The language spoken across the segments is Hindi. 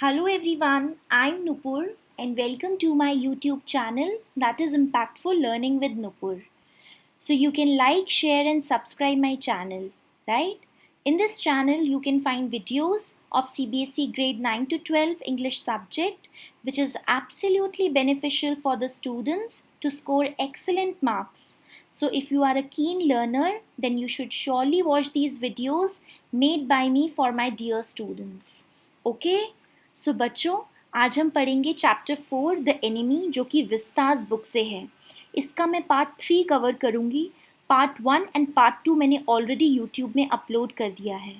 Hello everyone, I'm Nupur and welcome to my YouTube channel that is Impactful Learning with Nupur. So you can like, share and subscribe my channel, right? In this channel you can find videos of CBSE grade 9 to 12 English subject which is absolutely beneficial for the students to score excellent marks. So if you are a keen learner then you should surely watch these videos made by me for my dear students. Okay? सो बच्चों आज हम पढ़ेंगे चैप्टर 4 द एनिमी जो कि विस्तास बुक से है. इसका मैं पार्ट 3 कवर करूंगी. पार्ट 1 एंड पार्ट 2 मैंने ऑलरेडी यूट्यूब में अपलोड कर दिया है.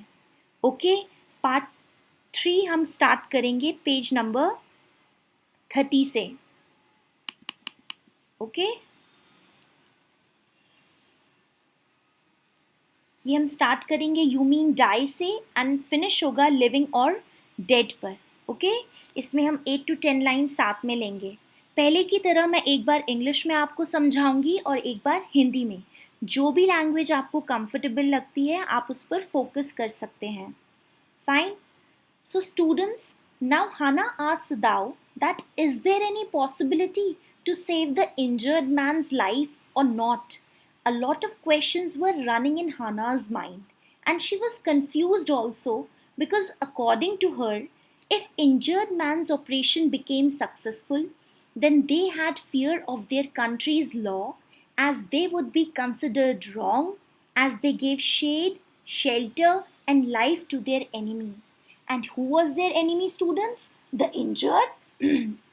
ओके, पार्ट 3 हम स्टार्ट करेंगे पेज नंबर 30 से. ओके, ये हम स्टार्ट करेंगे यू मीन डाई से एंड फिनिश होगा लिविंग और डेड पर. ओके, इसमें हम 8 to 10 लाइन साथ में लेंगे. पहले की तरह मैं एक बार इंग्लिश में आपको समझाऊंगी और एक बार हिंदी में. जो भी लैंग्वेज आपको कंफर्टेबल लगती है आप उस पर फोकस कर सकते हैं. Fine. So students, now Hana asked Sadao that is there any possibility to save the injured man's life or not? A lot of questions were running in Hannah's mind and she was confused also because according to her, if injured man's operation became successful, then they had fear of their country's law as they would be considered wrong as they gave shade, shelter and life to their enemy. And who was their enemy, students? The injured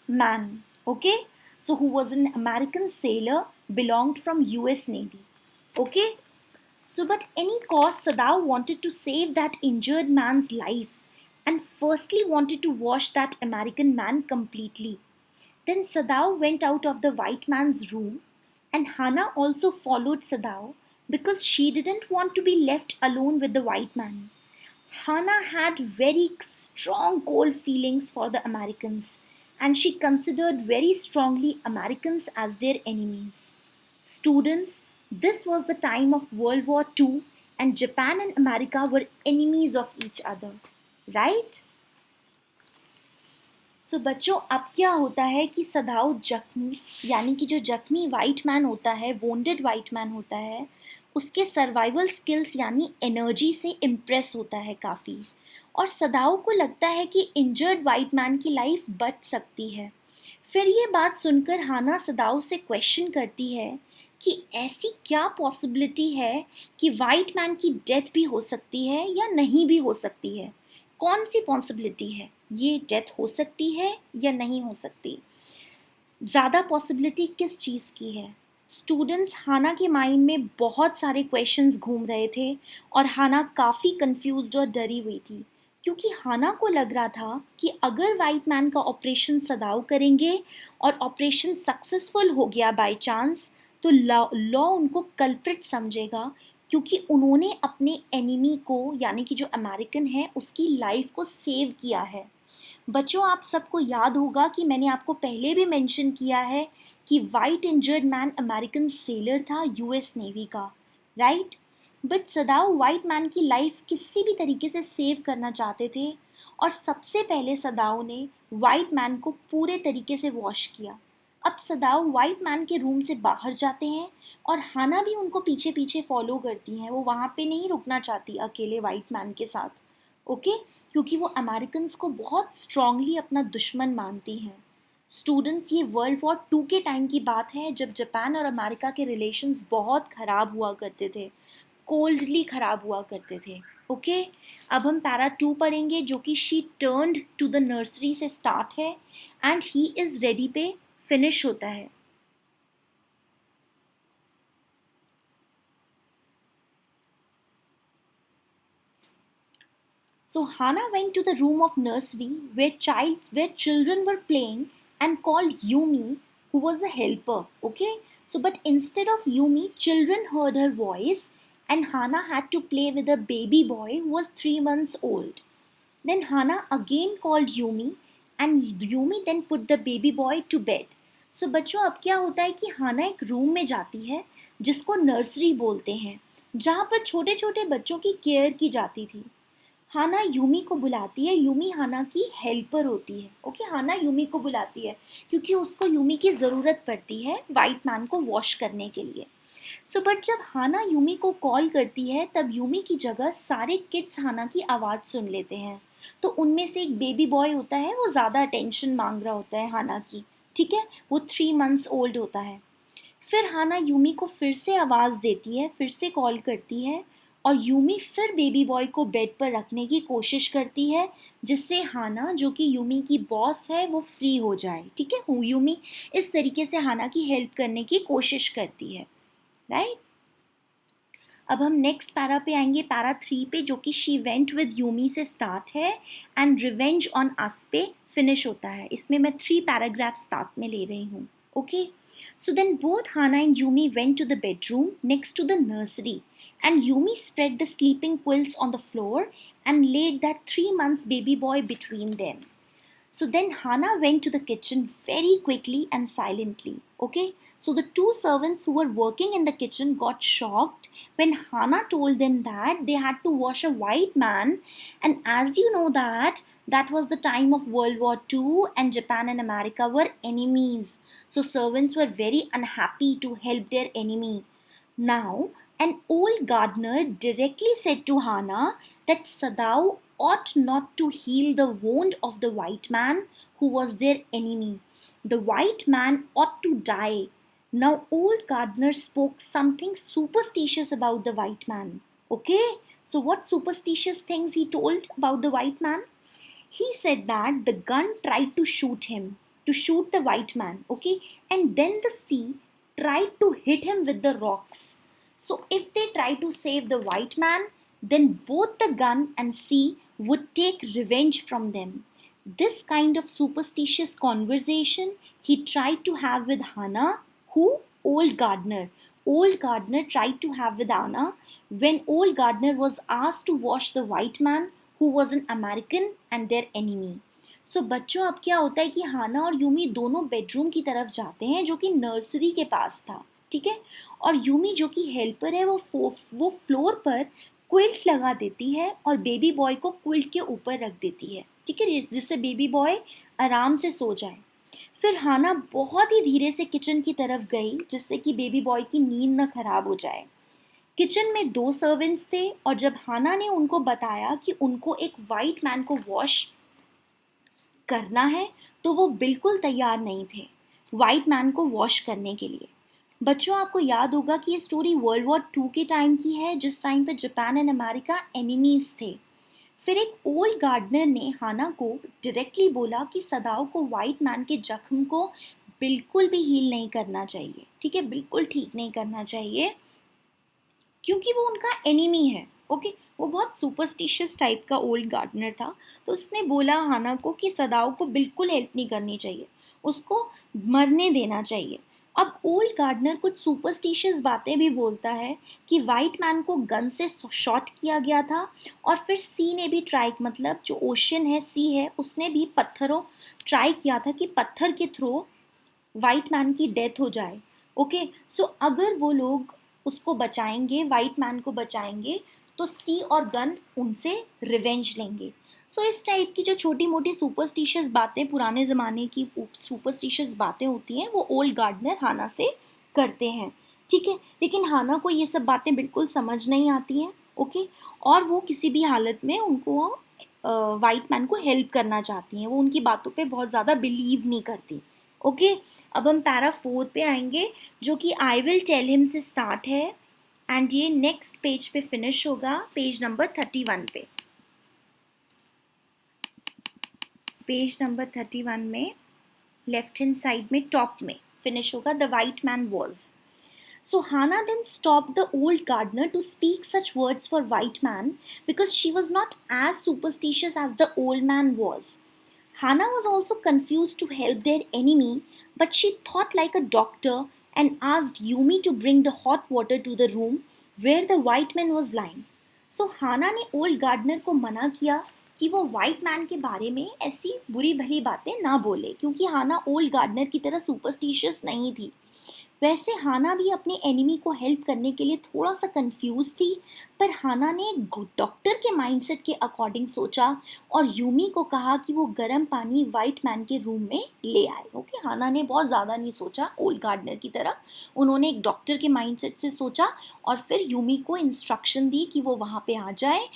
man. Okay? So who was an American sailor belonged from US Navy. Okay? So but any cause Sadao wanted to save that injured man's life and firstly wanted to wash that American man completely. Then Sadao went out of the white man's room and Hannah also followed Sadao because she didn't want to be left alone with the white man. Hannah had very strong cold feelings for the Americans and she considered very strongly Americans as their enemies. Students, this was the time of World War II and Japan and America were enemies of each other. Right. So बच्चों अब क्या होता है कि सदाओ जख्मी यानी कि जो जख्मी वाइट मैन होता है, वोंडेड वाइट मैन होता है, उसके सर्वाइवल स्किल्स यानी एनर्जी से इम्प्रेस होता है काफ़ी. और सदाओ को लगता है कि इंजर्ड वाइट मैन की लाइफ बच सकती है. फिर ये बात सुनकर हाना सदाओ से क्वेश्चन करती है कि ऐसी क्या पॉसिबिलिटी है कि वाइट मैन की डेथ भी हो सकती है या नहीं भी हो सकती है. कौन सी पॉसिबिलिटी है, ये डेथ हो सकती है या नहीं हो सकती. ज़्यादा पॉसिबिलिटी किस चीज़ की है. स्टूडेंट्स, हाना के माइंड में बहुत सारे क्वेश्चंस घूम रहे थे और हाना काफ़ी कंफ्यूज्ड और डरी हुई थी क्योंकि हाना को लग रहा था कि अगर वाइट मैन का ऑपरेशन सदाओ करेंगे और ऑपरेशन सक्सेसफुल हो गया बाय चांस तो लॉ उनको कल्प्रिट समझेगा क्योंकि उन्होंने अपने एनिमी को यानी कि जो अमेरिकन है उसकी लाइफ को सेव किया है. बच्चों, आप सबको याद होगा कि मैंने आपको पहले भी मेंशन किया है कि white injured man American seller था यूएस नेवी का, right. But Sadao white man की लाइफ किसी भी तरीके से सेव करना चाहते थे और सबसे पहले सदाओ ने वाइट मैन को पूरे तरीके से वॉश किया. अब सदाओ वाइट मैन के रूम से बाहर जाते हैं और हाना भी उनको पीछे पीछे फॉलो करती हैं. वो वहाँ पे नहीं रुकना चाहती अकेले वाइट मैन के साथ. ओके, क्योंकि वो अमेरिकन्स को बहुत स्ट्रांगली अपना दुश्मन मानती हैं. स्टूडेंट्स, ये वर्ल्ड वॉर 2 के टाइम की बात है जब जापान और अमेरिका के रिलेशंस बहुत ख़राब हुआ करते थे, कोल्डली ख़राब हुआ करते थे. ओके, अब हम पैरा 2 पढ़ेंगे जो कि she turned to the nursery से स्टार्ट है एंड ही इज़ रेडी पे फिनिश होता है. So Hannah went to the room of nursery where children were playing and called Yumi, who was the helper. Okay, so but instead of Yumi, children heard her voice, and Hannah had to play with a baby boy who was 3 months old. Then Hannah again called Yumi, and Yumi then put the baby boy to bed. So बच्चों, अब क्या होता है कि हाना एक रूम में जाती है जिसको नर्सरी बोलते हैं, जहाँ पर छोटे छोटे बच्चों की केयर की जाती थी. हाना यूमी को बुलाती है, यूमी हाना की हेल्पर होती है। ओके, हाना यूमी को बुलाती है क्योंकि उसको यूमी की ज़रूरत पड़ती है वाइट मैन को वॉश करने के लिए। सो बट जब हाना यूमी को कॉल करती है तब यूमी की जगह सारे किड्स हाना की आवाज़ सुन लेते हैं। तो उनमें से एक बेबी बॉय होता है, वो ज़्यादा अटेंशन मांग रहा होता है हाना की। ठीक है, वो 3 मंथ्स ओल्ड होता है। फिर हाना यूमी को फिर से आवाज़ देती है, फिर से कॉल करती है और यूमी फिर बेबी बॉय को बेड पर रखने की कोशिश करती है जिससे हाना, जो कि यूमी की बॉस है, वो फ्री हो जाए। ठीक है, यूमी इस तरीके से हाना की हेल्प करने की कोशिश करती है। राइट, अब हम नेक्स्ट पैरा पे आएंगे, पैरा 3 पे, जो कि शी वेंट विद यूमी से स्टार्ट है एंड रिवेंज ऑन अस पे फिनिश होता है। इसमें मैं 3 पैराग्राफ साथ में ले रही हूँ। Okay, so then both Hana and Yumi went to the bedroom next to the nursery, and Yumi spread the sleeping quilts on the floor and laid that 3 months baby boy between them. So then Hana went to the kitchen very quickly and silently. Okay, so the two servants who were working in the kitchen got shocked when Hana told them that they had to wash a white man. And as you know that was the time of World War II and Japan and America were enemies. So servants were very unhappy to help their enemy. Now, an old gardener directly said to Hana that Sadao ought not to heal the wound of the white man who was their enemy. The white man ought to die. Now, old gardener spoke something superstitious about the white man. Okay, so what superstitious things he told about the white man? He said that the gun tried to shoot him, to shoot the white man, okay, and then the sea tried to hit him with the rocks. So, if they try to save the white man, then both the gun and sea would take revenge from them. This kind of superstitious conversation he tried to have with Hannah, who? Old Gardner. Old Gardner tried to have with Anna when Old Gardner was asked to wash the white man who was an American and their enemy. So बच्चों, अब क्या होता है कि हाना और यूमी दोनों बेडरूम की तरफ जाते हैं जो कि नर्सरी के पास था। ठीक है, और यूमी जो कि हेल्पर है वो फ्लोर पर क्विल्ट लगा देती है और बेबी बॉय को क्विल्ट के ऊपर रख देती है। ठीक है, जिससे बेबी बॉय आराम से सो जाए। फिर हाना बहुत ही धीरे से किचन की तरफ गई जिससे कि बेबी बॉय की नींद न खराब हो जाए। किचन में 2 सर्वेंट्स थे और जब हाना ने उनको बताया कि उनको एक वाइट मैन को वॉश करना है तो वो बिल्कुल तैयार नहीं थे वाइट मैन को वॉश करने के लिए। बच्चों, आपको याद होगा कि ये स्टोरी वर्ल्ड वॉर 2 के टाइम की है जिस टाइम पे जापान एंड अमेरिका एनिमीज थे। फिर एक ओल्ड गार्डनर ने हाना को डायरेक्टली बोला कि सदाओ को वाइट मैन के जख्म को बिल्कुल भी हील नहीं करना चाहिए। ठीक है, बिल्कुल ठीक नहीं करना चाहिए क्योंकि वो उनका एनिमी है। ओके, वो बहुत सुपरस्टिशियस टाइप का ओल्ड गार्डनर था। तो उसने बोला हाना को कि सदाओ को बिल्कुल हेल्प नहीं करनी चाहिए, उसको मरने देना चाहिए। अब ओल्ड गार्डनर कुछ सुपरस्टिशियस बातें भी बोलता है कि वाइट मैन को गन से शॉट किया गया था और फिर सी ने भी ट्राई, मतलब जो ओशन है, सी है, उसने भी पत्थरों ट्राई किया था कि पत्थर के थ्रू वाइट मैन की डेथ हो जाए। ओके, सो अगर वो लोग उसको बचाएंगे, वाइट मैन को बचाएंगे, तो सी और गन उनसे रिवेंज लेंगे। सो इस टाइप की जो छोटी मोटी सुपरस्टिशियस बातें, पुराने ज़माने की सुपरस्टिशियस बातें होती हैं, वो ओल्ड गार्डनर हाना से करते हैं। ठीक है, लेकिन हाना को ये सब बातें बिल्कुल समझ नहीं आती हैं। ओके, और वो किसी भी हालत में उनको वाइट मैन को हेल्प करना चाहती हैं, वो उनकी बातों पे बहुत ज़्यादा बिलीव नहीं करती। ओके, अब हम पैरा 4 पे आएंगे जो कि आई विल टेल हिम से स्टार्ट है एंड ये नेक्स्ट पेज पे फिनिश होगा, पेज नंबर 31 पे। पेज नंबर 31 में लेफ्ट हैंड साइड में टॉप में फिनिश होगा, the white man was. So Hannah then stopped the old gardener to speak such words for white man because she was not as superstitious as the old man was. Hannah was also confused to help their enemy, but she thought like a doctor and asked Yumi to bring the hot water to the room where the white man was lying. So Hannah ने old gardener को मना किया कि वो white man के बारे में ऐसी बुरी भली बातें ना बोले क्योंकि हाना old gardener की तरह superstitious नहीं थी। वैसे हाना भी अपने एनिमी को हेल्प करने के लिए थोड़ा सा कंफ्यूज थी, पर हाना ने एक डॉक्टर के माइंडसेट के अकॉर्डिंग सोचा और यूमी को कहा कि वो गर्म पानी वाइट मैन के रूम में ले आए। ओके, हाना ने बहुत ज़्यादा नहीं सोचा ओल्ड गार्डनर की तरह, उन्होंने एक डॉक्टर के माइंडसेट से सोचा और फिर यूमी को इंस्ट्रक्शन दी कि वो वहाँ पे आ जाए,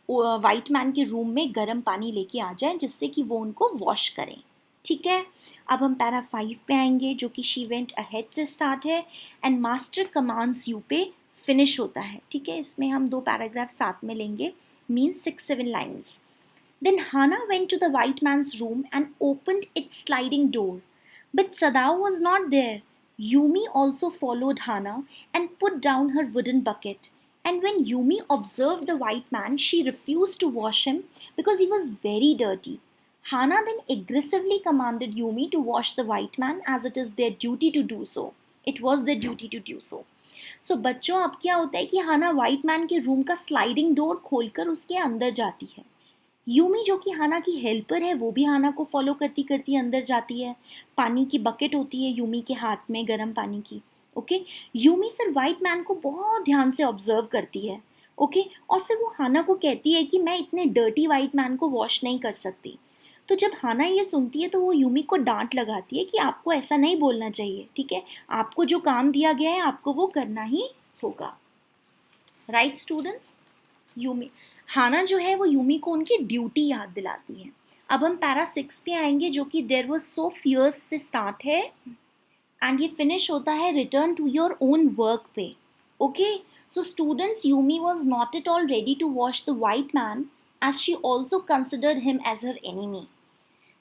वाइट मैन के रूम में गर्म पानी लेके आ जाए जिससे कि वो उनको वॉश करें। ठीक है, अब हम पैरा 5 पे आएंगे जो कि शी वेंट अहेड से स्टार्ट है एंड मास्टर कमांड्स यू पे फिनिश होता है। ठीक है, इसमें हम 2 पैराग्राफ साथ में लेंगे, means 6-7 lines. Then Hana went to the white man's room and opened its sliding door. But Sadao was not there. Yumi also followed Hana and put down her wooden bucket. And when Yumi observed the white man, she refused to wash him because he was very dirty. Hana then aggressively commanded Yumi to wash the white man as it is their duty to do so. It was their duty to do so. सो बच्चों अब क्या होता है कि हाना वाइट मैन के रूम का स्लाइडिंग डोर खोलकर उसके अंदर जाती है। यूमी जो कि हाना की हेल्पर है वो भी हाना को फॉलो करती करती अंदर जाती है। पानी की बकेट होती है यूमी के हाथ में, गर्म पानी की। ओके, यूमी फिर वाइट मैन को बहुत ध्यान से ऑब्जर्व करती है। ओके, और फिर वो हाना को कहती है कि मैं इतने डर्टी वाइट मैन को वॉश नहीं कर सकती। तो जब हाना ये सुनती है तो वो यूमी को डांट लगाती है कि आपको ऐसा नहीं बोलना चाहिए। ठीक है, आपको जो काम दिया गया है आपको वो करना ही होगा। राइट स्टूडेंट्स, यूमी हाना जो है वो यूमी को उनकी ड्यूटी याद दिलाती है। अब हम पैरा 6 पे आएंगे जो कि देयर वाज सो फियर्स से स्टार्ट है एंड ये फिनिश होता है return to your own work पे। Okay, so students, Yumi was not at all ready to wash the white man as she also considered him as her enemy.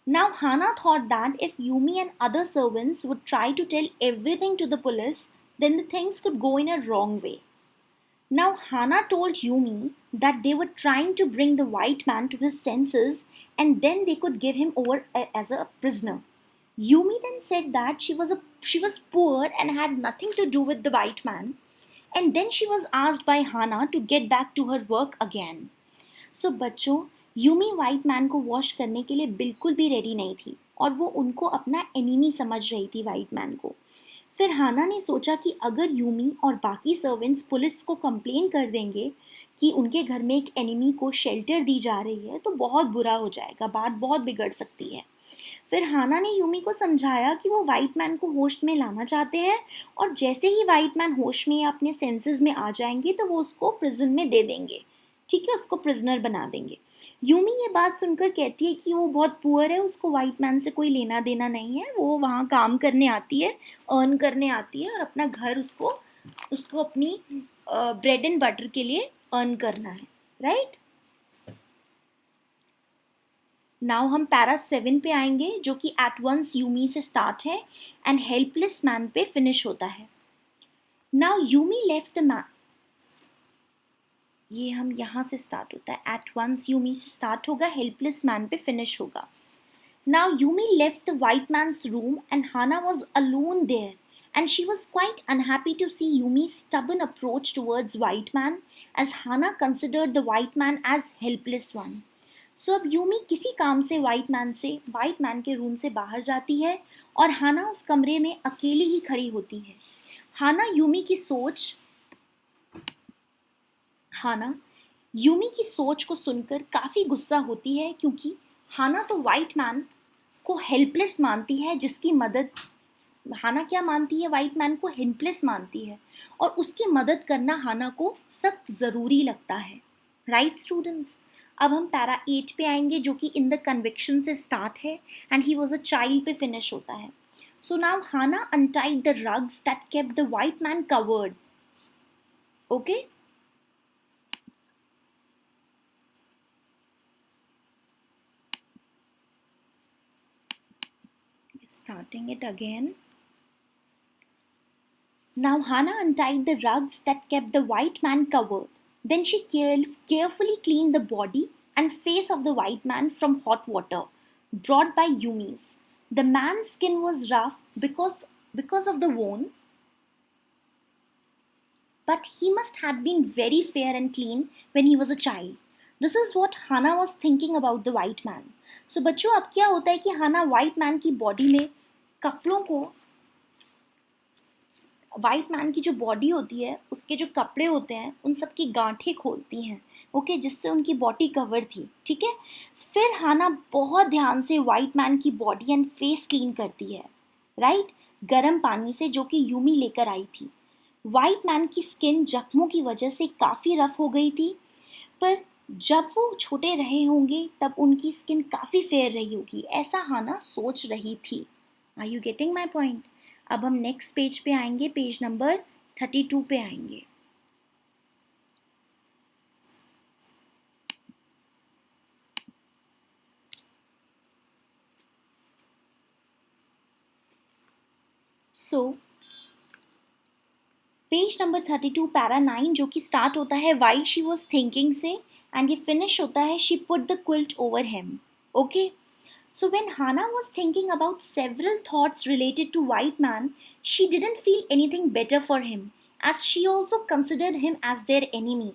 Now Hana thought that if Yumi and other servants would try to tell everything to the police, then the things could go in a wrong way. Now Hana told Yumi that they were trying to bring the white man to his senses and then they could give him over as a prisoner. Yumi then said that she was poor and had nothing to do with the white man, and then she was asked by Hana to get back to her work again. सो बच्चों, यूमी वाइट मैन को वॉश करने के लिए बिल्कुल भी रेडी नहीं थी और वो उनको अपना एनिमी समझ रही थी वाइट मैन को। फिर हाना ने सोचा कि अगर यूमी और बाकी सर्वेंट्स पुलिस को कंप्लेन कर देंगे कि उनके घर में एक एनिमी को शेल्टर दी जा रही है तो बहुत बुरा हो जाएगा, बात बहुत बिगड़ सकती है। फिर हाना ने यूमी को समझाया कि वो वाइट मैन को होश में लाना चाहते हैं और जैसे ही वाइट मैन होश में या अपने सेंसेस में आ जाएंगे तो वो उसको प्रिजन में दे देंगे। ठीक है, उसको प्रिजनर बना देंगे। यूमी ये बात सुनकर कहती है कि वो बहुत पुअर है, उसको वाइट मैन से कोई लेना देना नहीं है, वो वहाँ काम करने आती है, अर्न करने आती है और अपना घर उसको अपनी ब्रेड एंड बटर के लिए अर्न करना है। राइट, नाउ हम पैरा 7 पे आएंगे जो कि एट वंस यूमी से स्टार्ट है एंड हेल्पलेस मैन पे फिनिश होता है। Now Yumi left the man, ये हम यहाँ से स्टार्ट होता है, एट वंस यूमी से स्टार्ट होगा, हेल्पलेस मैन पे फिनिश होगा। Now Yumi left the white man's room and Hana was alone there and she was quite unhappy to see Yumi stubborn approach towards white man as Hana considered the white man as helpless one. सो अब यूमी किसी काम से वाइट मैन के रूम से बाहर जाती है और हाना उस कमरे में अकेली ही खड़ी होती है। हाना यूमी की सोच को सुनकर काफ़ी गुस्सा होती है क्योंकि हाना तो वाइट मैन को हेल्पलेस मानती है, जिसकी मदद हाना क्या मानती है, वाइट मैन को हेल्पलेस मानती है और उसकी मदद करना हाना को सख्त ज़रूरी लगता है। राइट स्टूडेंट्स, अब हम पैरा 8 पे आएंगे जो कि इन द कन्विक्शन से स्टार्ट है and he was a child पे फिनिश होता है। So now Hana untied the rugs that kept the white man covered. Okay, starting it again. Now Hana untied the rugs that kept the white man covered. Then she carefully cleaned the body and face of the white man from hot water brought by Yumi's. The man's skin was rough because of the wound, but he must have been very fair and clean when he was a child. This is what Hana was thinking about the white man. So बच्चों, अब क्या होता है कि हाना वाइट मैन की बॉडी में कपड़ों को वाइट मैन की जो बॉडी होती है, उसके जो कपड़े होते हैं, उन सब की गांठें खोलती हैं, ओके, जिससे उनकी बॉडी कवर थी, ठीक है। फिर हाना बहुत ध्यान से वाइट मैन की बॉडी एंड फेस क्लीन करती है, राइट, गर्म पानी से, जो कि यूमी लेकर आई थी। वाइट मैन की स्किन जख्मों की वजह से काफ़ी रफ हो गई थी, पर जब वो छोटे रहे होंगे तब उनकी स्किन काफ़ी फेयर रही होगी, ऐसा हाना सोच रही थी। Are you getting my point? अब हम नेक्स्ट पेज पे आएंगे, पेज नंबर 32 पे आएंगे। सो पेज नंबर 32 पैरा 9, जो कि स्टार्ट होता है वाइल शी वॉज थिंकिंग से, एंड ये फिनिश होता है she put the quilt over him, okay. So when Hannah was thinking about several thoughts related to White Man, she didn't feel anything better for him, as she also considered him as their enemy.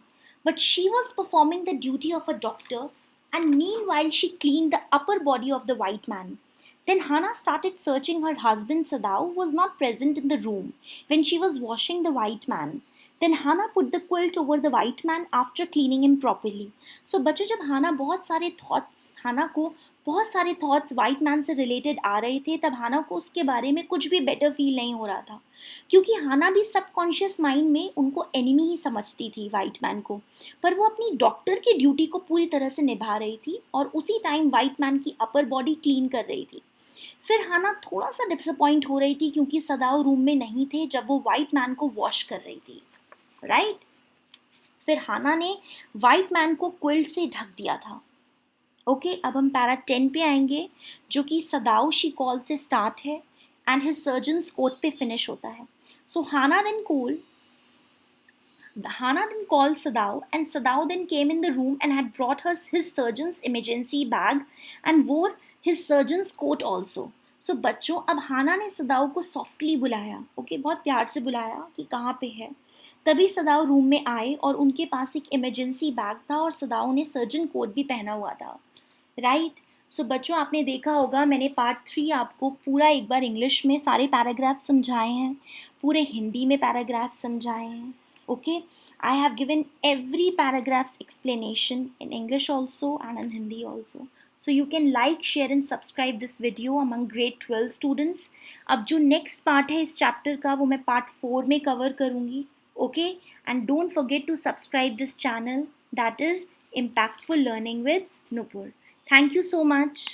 But she was performing the duty of a doctor, and meanwhile she cleaned the upper body of the White Man. Then Hannah started searching her husband Sadao, who was not present in the room when she was washing the White Man. Then Hannah put the quilt over the White Man after cleaning him properly. So बच्चों, जब बहुत सारे थॉट्स वाइट मैन से रिलेटेड आ रहे थे, तब हाना को उसके बारे में कुछ भी बेटर फील नहीं हो रहा था, क्योंकि हाना भी सबकॉन्शियस माइंड में उनको एनिमी ही समझती थी वाइट मैन को। पर वो अपनी डॉक्टर की ड्यूटी को पूरी तरह से निभा रही थी और उसी टाइम वाइट मैन की अपर बॉडी क्लीन कर रही थी। फिर हाना थोड़ा सा डिसअपॉइंट हो रही थी क्योंकि सदाओ रूम में नहीं थे जब वो वाइट मैन को वॉश कर रही थी, राइट। फिर हाना ने वाइट मैन को क्विल्ट से ढक दिया था, ओके। अब हम पैरा 10 पे आएंगे, जो कि सदाओ शी कॉल से स्टार्ट है एंड हिज सर्जन्स कोट पे फिनिश होता है। सो Hannah then called Sadao, and Sadao then came in the room and had brought her his surgeon's emergency bag and wore his surgeon's coat also. So बच्चों, अब हाना ने सदाओ को सॉफ्टली बुलाया, ओके, बहुत प्यार से बुलाया कि कहाँ पे है। तभी सदाओ रूम में आए और उनके पास एक इमरजेंसी बैग था और सदाओ ने सर्जन कोट भी पहना हुआ था, राइट। सो बच्चों, आपने देखा होगा मैंने पार्ट 3 आपको पूरा एक बार इंग्लिश में सारे पैराग्राफ समझाए हैं, पूरे हिंदी में पैराग्राफ समझाए हैं, okay. I have given every paragraph's explanation in English also and in Hindi also, so you can like, share and subscribe this video among grade 12 students. अब जो next part है इस chapter का, वो मैं part 4 में cover करूँगी, okay. And don't forget to subscribe this channel, that is Impactful Learning with Nupur. Thank you so much.